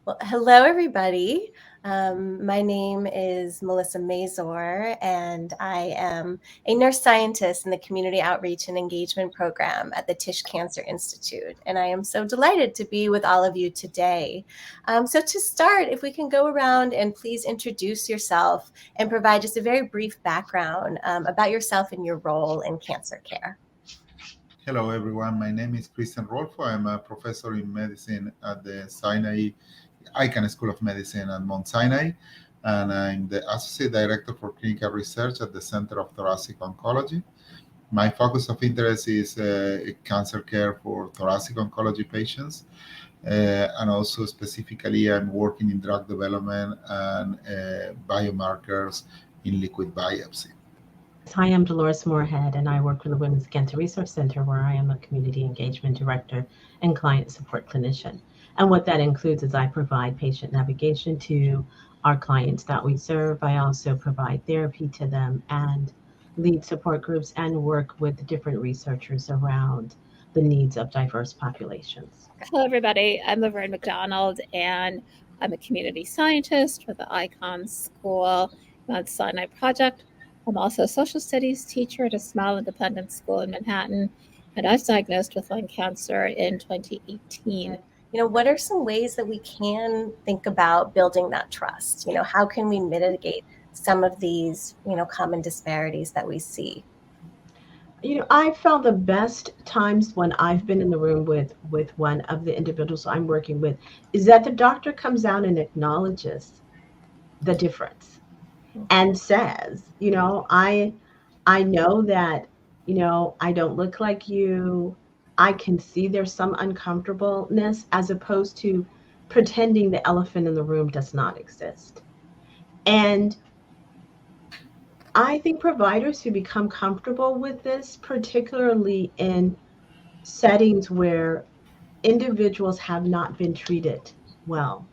Well, hello, everybody. My name is Melissa Mazor, and I am a nurse scientist in the Community Outreach and Engagement Program at the Tisch Cancer Institute. And I am so delighted to be with all of you today. So to start, if we can go around and please introduce yourself and provide just a very brief background about yourself and your role in cancer care. Hello, everyone. My name is Christian Rolfo. I'm a professor in medicine at the Sinai Icahn School of Medicine at Mount Sinai, and I'm the Associate Director for Clinical Research at the Center of Thoracic Oncology. My focus of interest is cancer care for thoracic oncology patients, and also specifically, I'm working in drug development and biomarkers in liquid biopsy. Hi, I'm Dolores Moorehead, and I work for the Women's Cancer Resource Center, where I am a Community Engagement Director and Client Support Clinician. And what that includes is I provide patient navigation to our clients that we serve. I also provide therapy to them and lead support groups and work with different researchers around the needs of diverse populations. Hello, everybody. I'm Lavern McDonald, and I'm a community scientist for the Icahn School Mount Sinai Project. I'm also a social studies teacher at a small independent school in Manhattan, and I was diagnosed with lung cancer in 2018. What are some ways that we can think about building that trust? How can we mitigate some of these, common disparities that we see? I found the best times when I've been in the room with one of the individuals I'm working with is that the doctor comes out and acknowledges the difference and says, I know that, I don't look like you. I can see there's some uncomfortableness as opposed to pretending the elephant in the room does not exist. And I think providers who become comfortable with this, particularly in settings where individuals have not been treated well,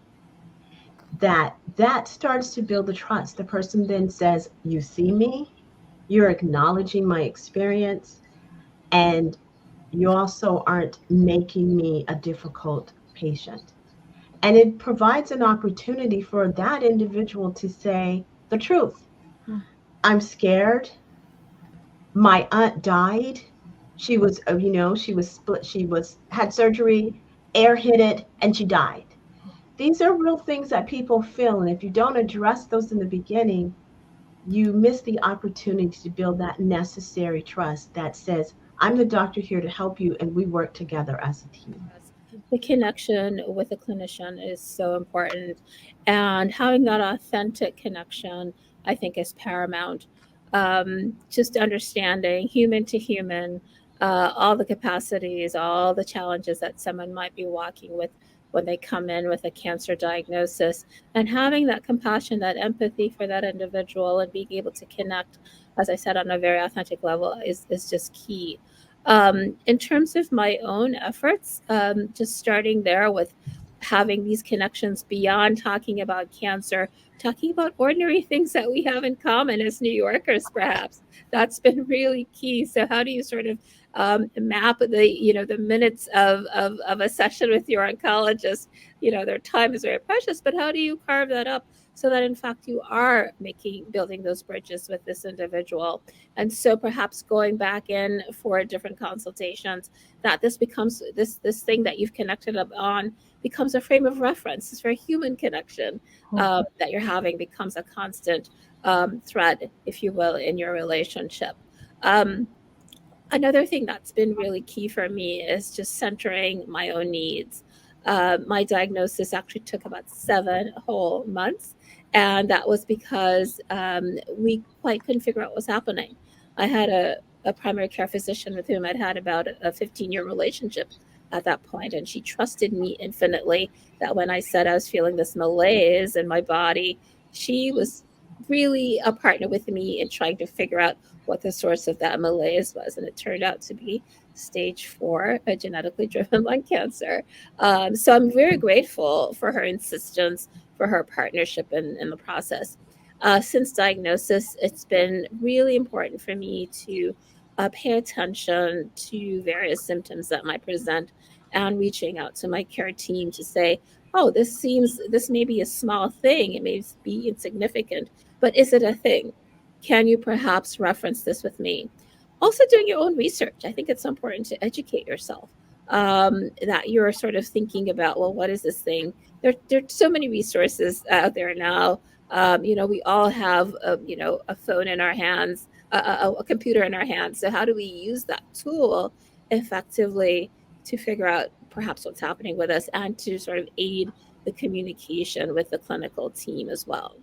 that starts to build the trust. The person then says, you see me, you're acknowledging my experience, and you also aren't making me a difficult patient. And it provides an opportunity for that individual to say the truth. I'm scared. My aunt died. She was, she was split. She had surgery, air hit it, and she died. These are real things that people feel. And if you don't address those in the beginning, you miss the opportunity to build that necessary trust that says, I'm the doctor here to help you, and we work together as a team. The connection with a clinician is so important, and having that authentic connection, I think, is paramount. Just understanding human to human, all the capacities, all the challenges that someone might be walking with when they come in with a cancer diagnosis, and having that compassion, that empathy for that individual, and being able to connect, as I said, on a very authentic level is just key. In terms of my own efforts, just starting there with having these connections beyond talking about cancer, talking about ordinary things that we have in common as New Yorkers, perhaps. That's been really key. So how do you sort of map the minutes of a session with your oncologist? Their time is very precious, but how do you carve that up so that in fact you are building those bridges with this individual? And so perhaps going back in for different consultations, that this becomes this thing that you've connected up on becomes a frame of reference. This very human connection that you're having becomes a constant thread, if you will, in your relationship. Another thing that's been really key for me is just centering my own needs. My diagnosis actually took about 7 whole months, and that was because we quite couldn't figure out what was happening. I had a primary care physician with whom I'd had about a 15-year relationship at that point, and she trusted me infinitely that when I said I was feeling this malaise in my body, she was really a partner with me in trying to figure out what the source of that malaise was. And it turned out to be stage 4, a genetically driven lung cancer. So I'm very grateful for her insistence, for her partnership in the process. Since diagnosis, it's been really important for me to pay attention to various symptoms that might present and reaching out to my care team to say, oh, this may be a small thing, it may be insignificant, but is it a thing? Can you perhaps reference this with me? Also doing your own research. I think it's important to educate yourself, that you're sort of thinking about, well, what is this thing? There are so many resources out there now. We all have a phone in our hands, a computer in our hands. So how do we use that tool effectively to figure out perhaps what's happening with us and to sort of aid the communication with the clinical team as well?